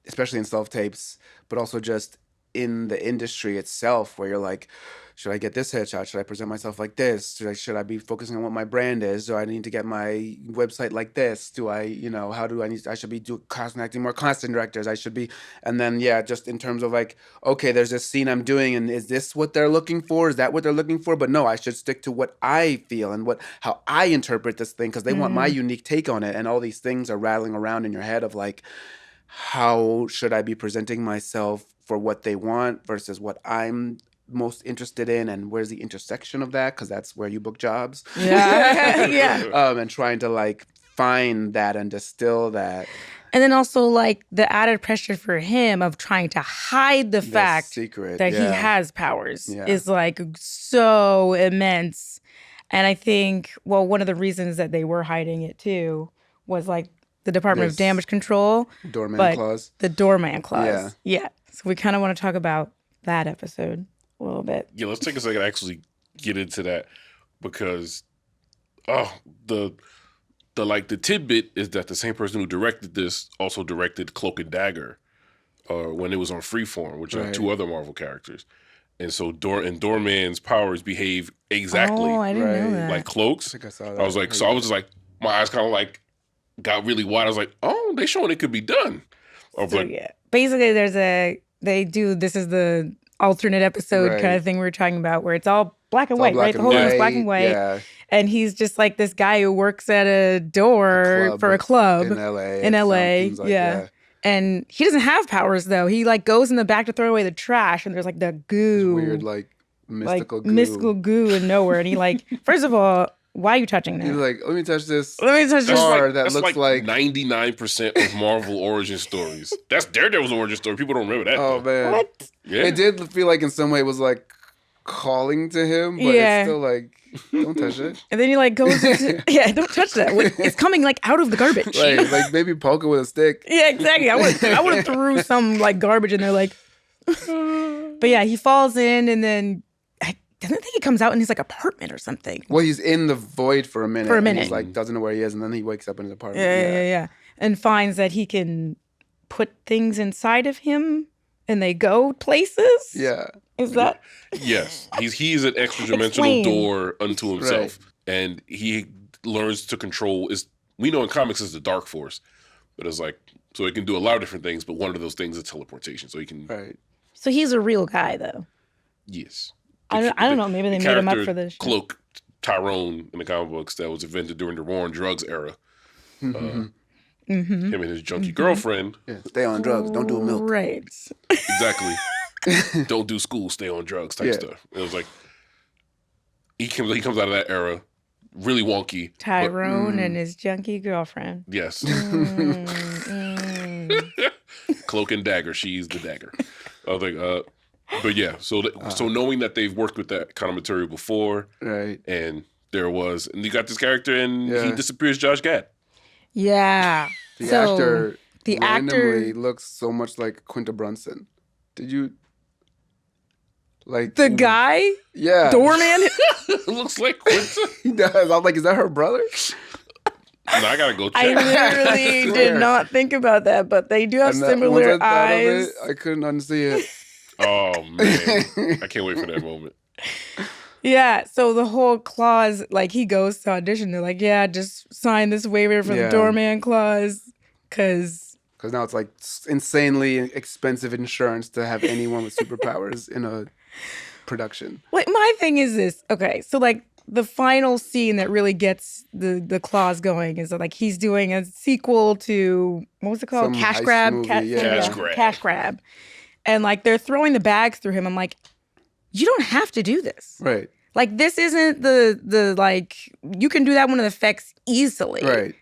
especially in self-tapes, but also just in the industry itself, where you're like, should I get this headshot? Should I present myself like this? Should I be focusing on what my brand is? Do I need to get my website like this? Do I, I should be acting more casting directors. I should be, and then, just in terms of like, okay, there's this scene I'm doing, and is this what they're looking for? Is that what they're looking for? But no, I should stick to what I feel and how I interpret this thing, because they want my unique take on it. And all these things are rattling around in your head of like, how should I be presenting myself for what they want versus what I'm most interested in, and where's the intersection of that, because that's where you book jobs. And trying to like find that and distill that, and then also like the added pressure for him of trying to hide the fact that he has powers is like so immense. And I think, well, one of the reasons that they were hiding it too was like the Department of Damage Control, doorman clause. The doorman clause. Yeah. So we kind of want to talk about that episode a little bit. Yeah, let's take a second to actually get into that, because the tidbit is that the same person who directed this also directed Cloak and Dagger when it was on Freeform, which are two other Marvel characters. And so Doorman's powers behave exactly I didn't know that. like Cloak's. I think I saw that. I was like, so I was just like, my eyes kind of like got really wide. I was like, oh, they showing it could be done. Basically this is the alternate episode kind of thing we're talking about, where it's all black and white, right? The whole thing is black and white. Yeah. And he's just like this guy who works at a door for a club in LA. Like, and he doesn't have powers though. He like goes in the back to throw away the trash, and there's like the goo. This weird like mystical goo in nowhere. And he like, first of all, why are you touching that? He's like, let me touch this car car that looks like 99% of Marvel origin stories. That's Daredevil's origin story. People don't remember that. Oh, man. What? Yeah. It did feel like in some way it was like calling to him, but it's still like, don't touch it. And then he like goes into, don't touch that. It's coming like out of the garbage. Right, like maybe poke it with a stick. Yeah, exactly. I would have threw some like garbage in there, like. But yeah, he falls in, and then I don't think he comes out in his like apartment or something. Well, he's in the void for a minute. And he's like doesn't know where he is, and then he wakes up in his apartment. Yeah. And finds that he can put things inside of him, and they go places. Yeah. Is that? Yes. He's an extra dimensional door unto himself, and he learns to control. We know in comics it's the Dark Force, but it's like, so he can do a lot of different things. But one of those things is teleportation. So he can. Right. So he's a real guy, though. Yes. I don't know. Maybe they made him up for this. Cloak Tyrone in the comic books that was invented during the war on drugs era. Him and his junkie girlfriend. Yeah, stay on drugs. Don't do milk. Right. Exactly. Don't do school. Stay on drugs type stuff. It was like he comes out of that era, really wonky. Tyrone and his junkie girlfriend. Yes. Cloak and Dagger. She's the dagger. I was like, but yeah, so knowing that they've worked with that kind of material before, right? And you got this character, and he disappears Josh Gad. Yeah. The actor randomly looks so much like Quinta Brunson. Did you? Like The guy, yeah, doorman. It looks like Quinta. he does. I'm like, is that her brother? No, I gotta go check. I literally did not think about that, but they do have And that, once similar I thought eyes. of it, I couldn't unsee it. Oh man, I can't wait for that moment. Yeah, so the whole clause, like he goes to audition, they're like, yeah, just sign this waiver for the Yeah. doorman clause, because Because now it's like insanely expensive insurance to have anyone with superpowers in a production. like my thing is this. Okay, so like the final scene that really gets the clause going is that like he's doing a sequel to, what was it called? Some Cash heist Grab? movie, yeah. Cash Grab. Cash Grab. And like they're throwing the bags through him. I'm like, you don't have to do this. Right. Like this isn't the like, you can do that one of the effects easily. Right.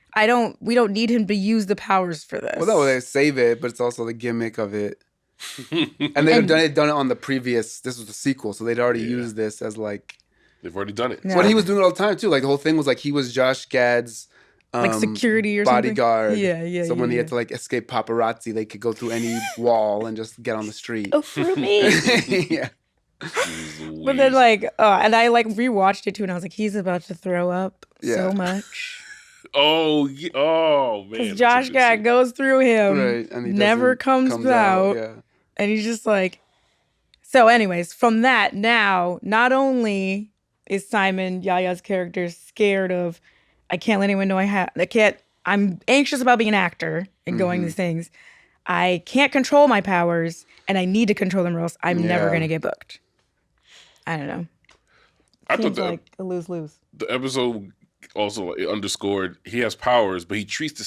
We don't need him to use the powers for this. Well, no, they save it, but it's also the gimmick of it. And they've done it on the previous. This was the sequel, so they'd already used this as like. They've already done it. Yeah. But he was doing it all the time too. Like the whole thing was like he was Josh Gad's like security or bodyguard. something. Yeah. So when he had to like escape paparazzi, they could go through any wall and just get on the street. Oh, for me. Yeah. But then like, and I like rewatched it too, and I was like, he's about to throw up so Yeah. much. Oh, man. Because Josh Gad goes through him, Right. And he never comes out, Yeah. and he's just like. So, anyways, from that now, not only is Simon Yahya's character scared of, I can't let anyone know I'm anxious about being an actor and going to these things. I can't control my powers, and I need to control them, or else I'm never going to get booked. I don't know. I thought Seems that like a lose-lose. the episode also underscored he has powers, but he treats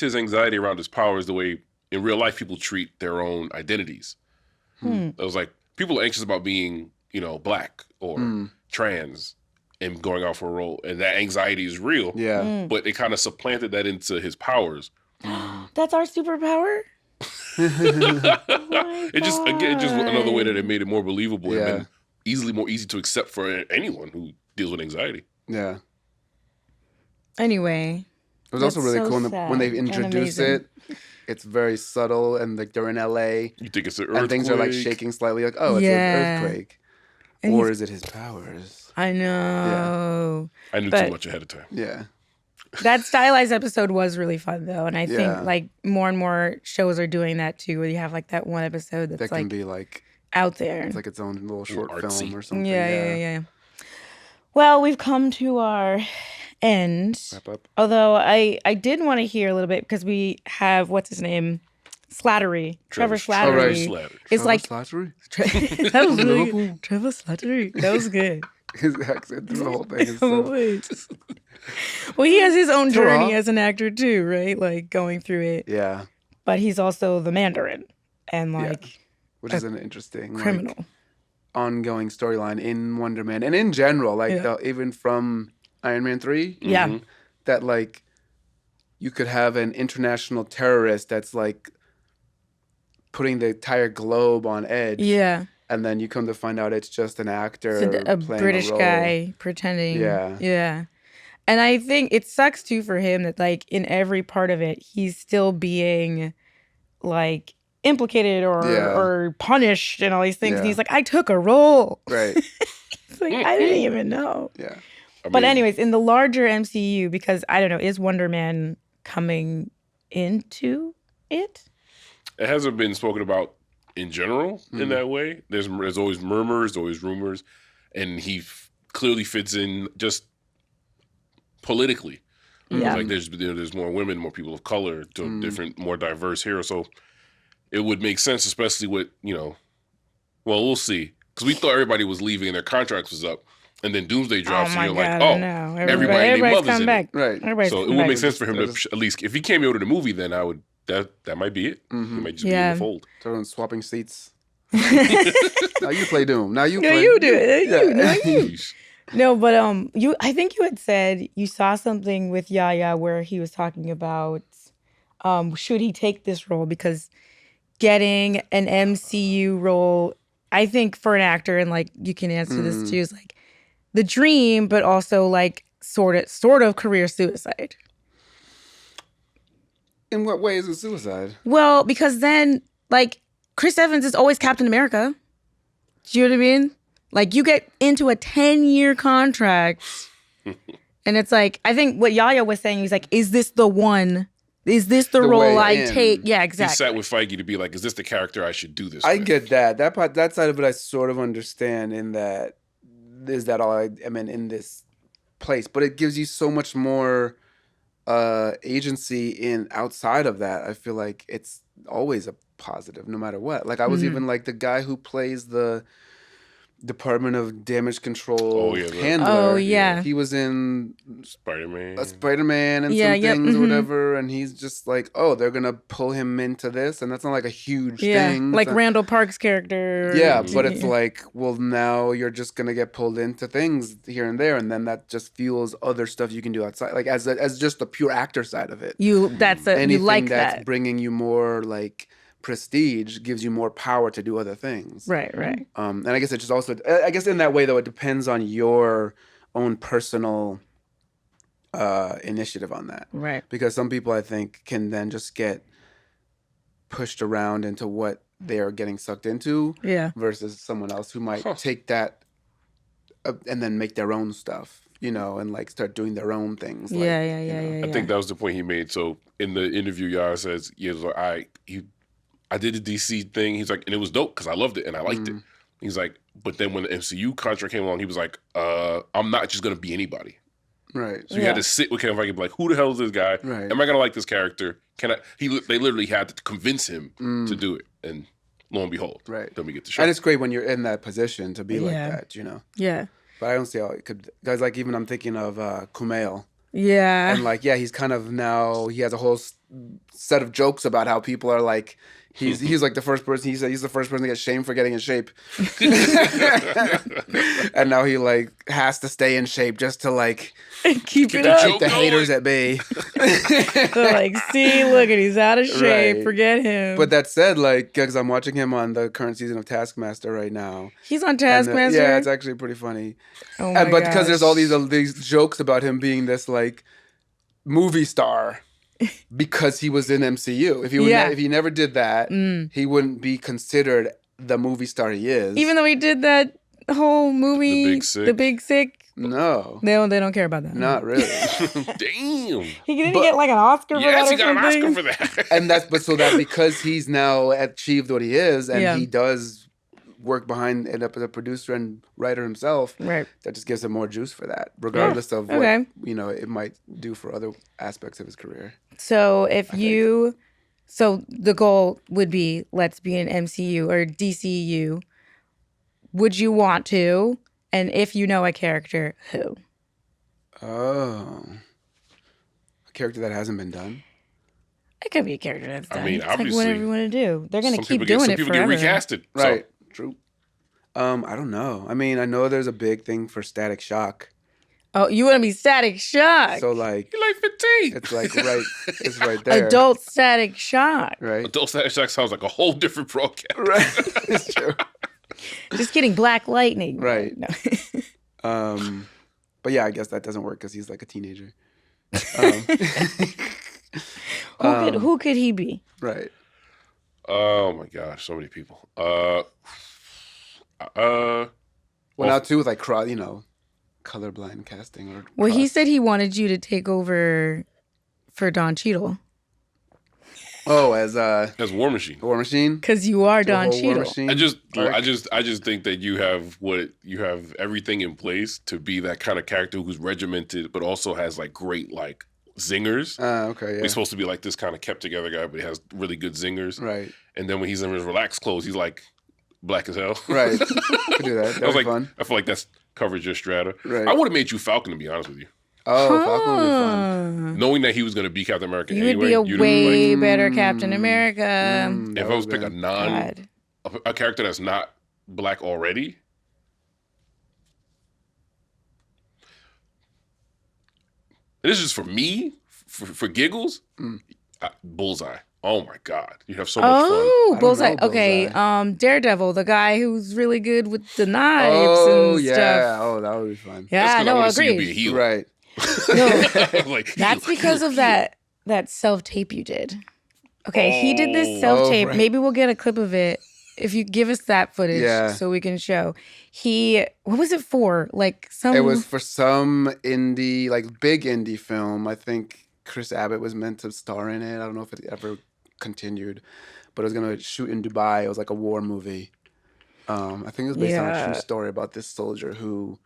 his anxiety around his powers the way in real life people treat their own identities. It was like people are anxious about being, black or trans and going out for a role, and that anxiety is real. Yeah. But it kind of supplanted that into his powers. That's our superpower? It just another way that it made it more believable Yeah. and then more easy to accept for anyone who deals with anxiety. Yeah. Anyway. It was also That's really so cool sad when they and introduce amazing. it. It's very subtle, and like they're in LA, You think it's an earthquake? and things are like shaking slightly. Like, oh, it's Yeah. an earthquake, And or he's- is it his powers? I know. I knew But- too much ahead of time. Yeah. That stylized episode was really fun though, and I Yeah. think like more and more shows are doing that too, where you have like that one episode that's That can like be like out there. it's like its own little short artsy. film or something. Yeah. Well, we've come to our end. Wrap up. Although I did want to hear a little bit because we have what's his name, Slattery, Trevor Slattery. Slattery. It's like Slattery? that was really good. Trevor Slattery. That was good. His accent through the whole thing is Oh, so. wait. Well, he has his own journey Hurrah. as an actor too, right? Like going through it. Yeah, But he's also the Mandarin and like which is an interesting criminal. like, ongoing storyline in Wonder Man and in general, like Yeah. even from Iron Man 3. Yeah. Mhm. That like you could have an international terrorist that's like putting the entire globe on edge. Yeah. And then you come to find out it's just an actor It's a playing British role. guy pretending. Yeah. Yeah. And I think it sucks too for him that like in every part of it, he's still being like implicated Yeah. or punished and all these things. And Yeah. he's like, I took a role. Right. It's like, I didn't even know. Yeah. But anyways, in the larger MCU, because I don't know, is Wonder Man coming into it? It hasn't been spoken about in general in that way. There's always murmurs, always rumors, and he clearly fits in just politically. Yeah. Like there's more women, more people of color, different, more diverse here. So it would make sense, especially with well, we'll see, because we thought everybody was leaving and their contracts was up, and then Doomsday drops, and you're like, I oh, know. everybody and their Everybody's mother's come in back. it. Right. Everybody's So it come would back. make sense for him That to is- at least, if he came over to the movie, then I would that might be it. He might just be in Yeah. the fold. So swapping seats. Now you play Doom. Now you No, play. you do it. Yeah. You, no, you. Yeesh. No, but I think you had said you saw something with Yahya where he was talking about should he take this role, because getting an MCU role, I think for an actor, and like you can answer this too, is like the dream, but also like sort of career suicide. In what way is it suicide? Well, because then like Chris Evans is always Captain America. Do you know what I mean? Like, you get into a 10-year contract, and it's like, I think what Yahya was saying, he's like, is this the one? Is this the role I take? Yeah, exactly. He sat with Feige to be like, is this the character I should do this I with? get that. That part, that side of it, I sort of understand in that, is that all I am in this place? But it gives you so much more agency in outside of that. I feel like it's always a positive, no matter what. Like, I was even like the guy who plays the Department of Damage Control handler. Oh, yeah. He was in Spider-Man and some things or whatever, and he's just like, oh, they're gonna pull him into this, and that's not like a huge thing. Like Randall Park's character. Yeah, but it's like, well, now you're just gonna get pulled into things here and there, and then that just fuels other stuff you can do outside, like as just the pure actor side of it. You like that's bringing you more like prestige gives you more power to do other things. Right. And I guess it just also, I guess in that way though, it depends on your own personal initiative on that. Right. Because some people, I think, can then just get pushed around into what they are getting sucked into. Yeah. Versus someone else who might take that and then make their own stuff, and like start doing their own things. Like, Yeah. I think that was the point he made. So in the interview, Yara says, I did the DC thing. He's like, and it was dope because I loved it and I liked it. He's like, but then when the MCU contract came along, he was like, I'm not just going to be anybody. Right. So he had to sit with Kevin Feige and be like, who the hell is this guy? Right. Am I going to like this character? They literally had to convince him to do it. And lo and behold, then we get the show. And it's great when you're in that position to be like that, Yeah. But I don't see how it could, guys, like even I'm thinking of Kumail. Yeah. And like, he's kind of now, he has a whole set of jokes about how people are like, he's like the first person, he's the first person to get shamed for getting in shape. And now he like has to stay in shape just to like keep it up. Keep the haters at bay. They're like, see, look at, he's out of shape. Right. Forget him. But that said, like, because I'm watching him on the current season of Taskmaster right now. He's on Taskmaster? Yeah, it's actually pretty funny. Oh my But because there's all these jokes about him being this like movie star. Because he was in MCU. If he never did that, he wouldn't be considered the movie star he is. Even though he did that whole movie, The Big Sick. No. They don't care about that. Not really. Damn. He didn't get like an Oscar for that. Yes, he got an Oscar for that. And that's because he's now achieved what he is, and he does work behind and up as a producer and writer himself. Right. That just gives him more juice for that, regardless of what it might do for other aspects of his career. So so the goal would be, let's be an MCU or DCU. Would you want to? And if you know a character, who? Oh. A character that hasn't been done? It could be a character that's done. I mean, it's obviously. Like whatever you want to do. They're going to keep doing it forever. Some people get recasted. Right. So. True. I don't know. I mean, I know there's a big thing for Static Shock. Oh, you want to be Static Shock? So like, you like 15? It's like it's right there. Adult Static Shock. Right. Adult Static Shock sounds like a whole different broadcast. Right. It's true. Just kidding. Black Lightning. Right. No. But yeah, I guess that doesn't work because he's like a teenager. Who could he be? Right. Oh my gosh, so many people. Now too with like colorblind casting or. Well, he said he wanted you to take over for Don Cheadle. Oh, as War Machine. War Machine. Because you are Don Cheadle. I just think that you have everything in place to be that kind of character who's regimented, but also has like great like zingers. Okay, yeah. He's supposed to be like this kind of kept together guy, but he has really good zingers. Right. And then when he's in his relaxed clothes, he's like black as hell. Right. Could do that. That'd be fun. I feel like that's coverage your strata. Right. I would have made you Falcon, to be honest with you. Oh, Falcon would be fun. Knowing that he was going to be Captain America you anyway. Would be a way better Captain America. If I was pick a character that's not black already. And this is just for me, for giggles. Bullseye. Oh my God, you have so much fun. Oh, Bullseye. Okay, Daredevil, the guy who's really good with the knives and stuff. Yeah. Oh, that would be fun. Yeah, no, I agree. Be a healer. Right. No, that's because of that self tape you did. Okay, he did this self tape. Right. Maybe we'll get a clip of it if you give us that footage so we can show. What was it for? It was for some indie, big indie film. I think Chris Abbott was meant to star in it. I don't know if it ever continued, but it was going to shoot in Dubai. It was like a war movie. I think it was based on a true story about this soldier who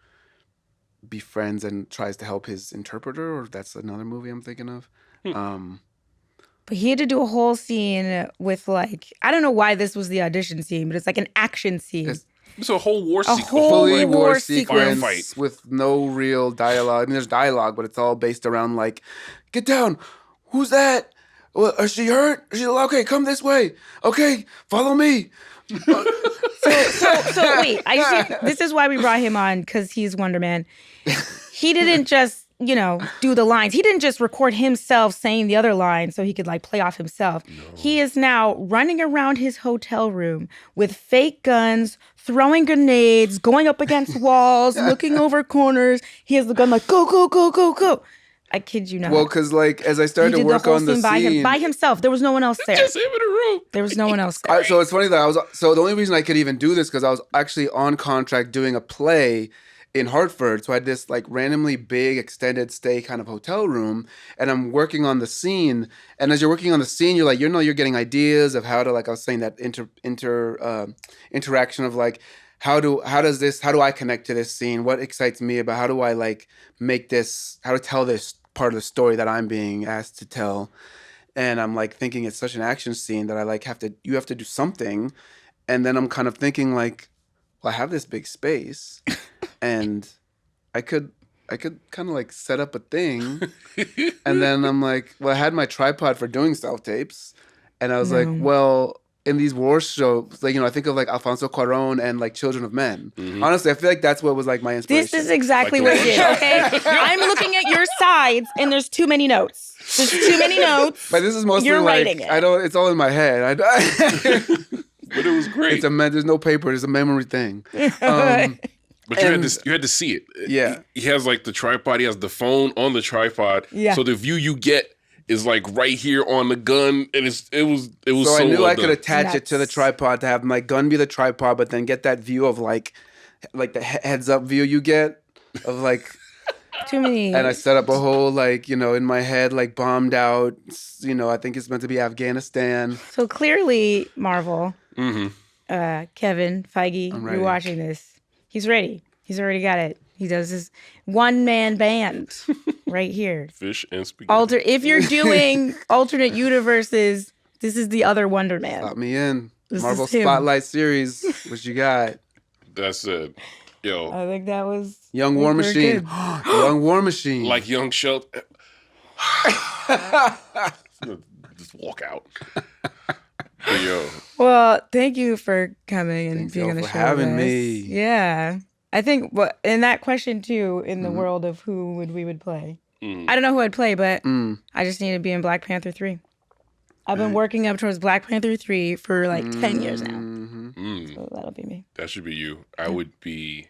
befriends and tries to help his interpreter, or that's another movie I'm thinking of. But he had to do a whole scene with I don't know why this was the audition scene, but it's like an action scene. It's a whole war sequence. Fully war sequence with no real dialogue. I mean, there's dialogue, but it's all based around get down. Who's that? Is she hurt? Is she okay? Come this way. Okay, follow me. So wait, this is why we brought him on, because he's Wonder Man. He didn't just, do the lines. He didn't just record himself saying the other lines so he could play off himself. No. He is now running around his hotel room with fake guns, throwing grenades, going up against walls, looking over corners. He has the gun go, go, go, go, go. I kid you not. Well, because as I started to work on the scene by himself, there was no one else there. Just him in the room. There was no one else there. So it's funny that the only reason I could even do this because I was actually on contract doing a play in Hartford. So I had this randomly big extended stay kind of hotel room, and I'm working on the scene. And as you're working on the scene, you're you're getting ideas of how to I was saying that interaction of how do I connect to this scene? What excites me about how do I make this, how to tell this part of the story that I'm being asked to tell. And I'm thinking it's such an action scene that you have to do something. And then I'm kind of thinking well, I have this big space and I could kind of set up a thing. And then I'm well, I had my tripod for doing self-tapes. And I was well, in these war shows, I think of Alfonso Cuarón and Children of Men. Mm-hmm. Honestly, I feel that what was my inspiration. This is exactly what it is, okay? I'm looking at your sides and there's too many notes. There's too many notes. But this is mostly you're writing it. It's all in my head. But it was great. There's no paper. It's a memory thing. But you had to see it. Yeah. He has the tripod. He has the phone on the tripod. Yeah. So the view you get is right here on the gun, and it was so I knew well I could done. attach it to the tripod to have my gun be the tripod, but then get that view of the heads up view you get of too many. And I set up a whole in my head bombed out. I think it's meant to be Afghanistan. So clearly, Marvel, Kevin Feige, you're watching this. He's ready. He's already got it. He does his one-man band right here. Fish and spaghetti. If you're doing alternate universes, this is the other Wonder Man. Slot me in. Marvel Spotlight series. What you got? That's it. Yo. I think that was... Young War Machine. Young War Machine. Young Shelton. Just walk out. But yo. Well, thank you for coming and being on the show. Thanks for having me. Yeah. I think in that question too, in the world of who we would play. I don't know who I'd play, but I just need to be in Black Panther 3. I've been working up towards Black Panther 3 for 10 years now. So that'll be me. That should be you. I would be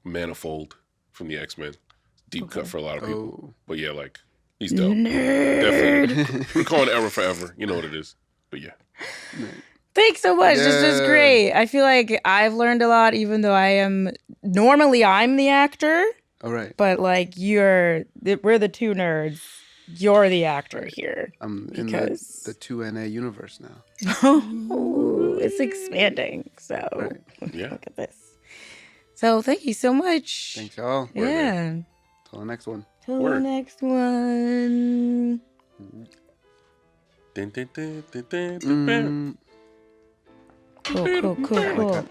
Manifold from the X-Men. Deep cut for a lot of people. But yeah, he's dope. Nerd. Definitely. We're calling Era forever. You know what it is. But yeah. Thanks so much. This was great. I feel like I've learned a lot, even though I'm the actor. All right. But we're the two nerds. You're the actor here. I'm in the 2NA universe now. Oh, it's expanding. So yeah. Look at this. So thank you so much. Thanks, y'all. Yeah. Till the next one. Till the next one. Cool.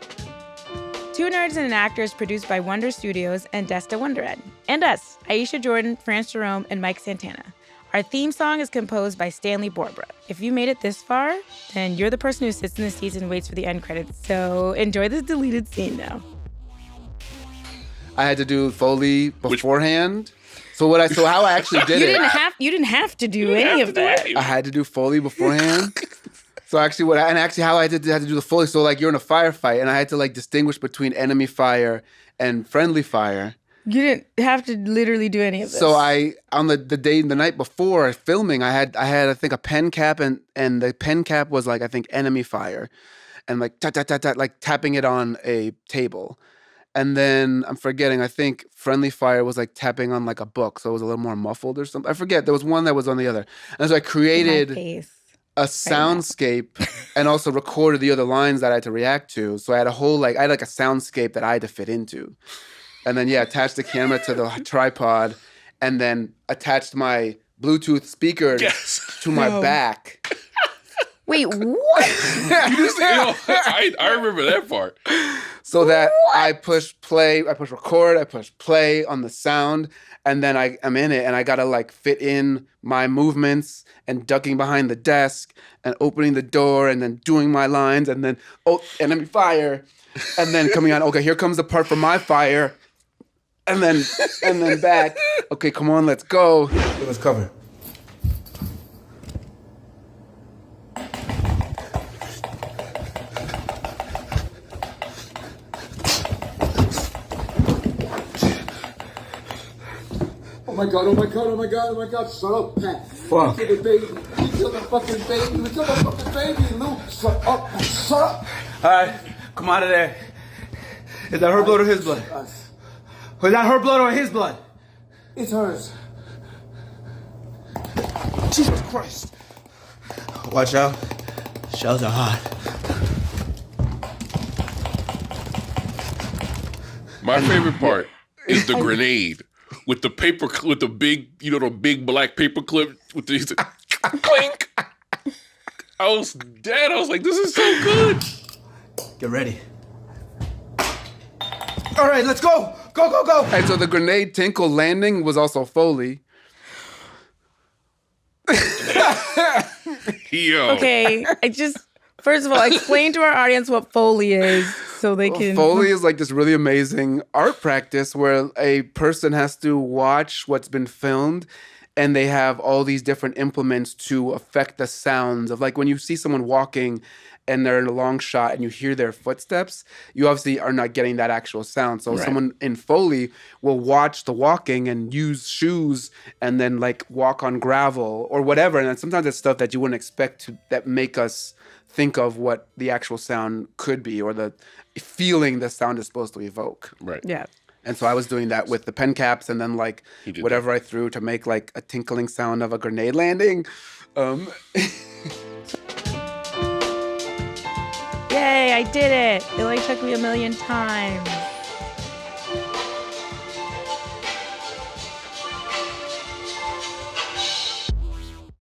Two Nerds and an Actor is produced by Wonder Studios and Desta Wondered. And us, Aisha Jordan, France Jerome, and Mike Santana. Our theme song is composed by Stanley Borbra. If you made it this far, then you're the person who sits in the seats and waits for the end credits. So enjoy this deleted scene now. I had to do Foley beforehand. So how I actually did You didn't have to do any of that. I had to do Foley beforehand. So how I had to do the Foley. So you're in a firefight, and I had to distinguish between enemy fire and friendly fire. You didn't have to literally do any of this. So on the night before filming, I had I think a pen cap and the pen cap was like I think enemy fire, and like tap tap tap tap like tapping it on a table, and then I'm forgetting. I think friendly fire was like tapping on like a book, so it was a little more muffled or something. I forget. There was one that was on the other, and so I created a soundscape and also recorded the other lines that I had to react to. So I had a soundscape that I had to fit into. And then, attached the camera to the tripod and then attached my Bluetooth speaker to my back. Wait, what? I remember that part. So that I push play, I push record, I push play on the sound, and then I'm in it, and I got to like fit in my movements and ducking behind the desk and opening the door and then doing my lines and then, enemy fire. And then coming on, okay, here comes the part for my fire. And then back. Okay, come on, let's go. Let's cover. Oh my god, oh my god, oh my god, oh my god, shut up, Pat. Fuck. You killed the baby. You killed the fucking baby. You killed the fucking baby, Lou. Shut up, man. Shut up. Alright, come out of there. Is that her blood or his blood? Was that her blood or his blood? It's hers. Jesus Christ. Watch out. Shells are hot. My favorite part is the grenade with the with the big, the big black paper clip with the clink. I was dead. I was like, this is so good. Get ready. All right, let's go. Go, go, go. And so the grenade tinkle landing was also Foley. Yo. Okay, first of all, explain to our audience what Foley is so they can... Foley is like this really amazing art practice where a person has to watch what's been filmed and they have all these different implements to affect the sounds of, like, when you see someone walking and they're in a long shot and you hear their footsteps, you obviously are not getting that actual sound. So someone in Foley will watch the walking and use shoes and then like walk on gravel or whatever. And then sometimes it's stuff that you wouldn't expect that make us think of what the actual sound could be or the feeling the sound is supposed to evoke. Right. Yeah. And so I was doing that with the pen caps and then like whatever I threw to make like a tinkling sound of a grenade landing. Yay, I did it. It like took me a million times.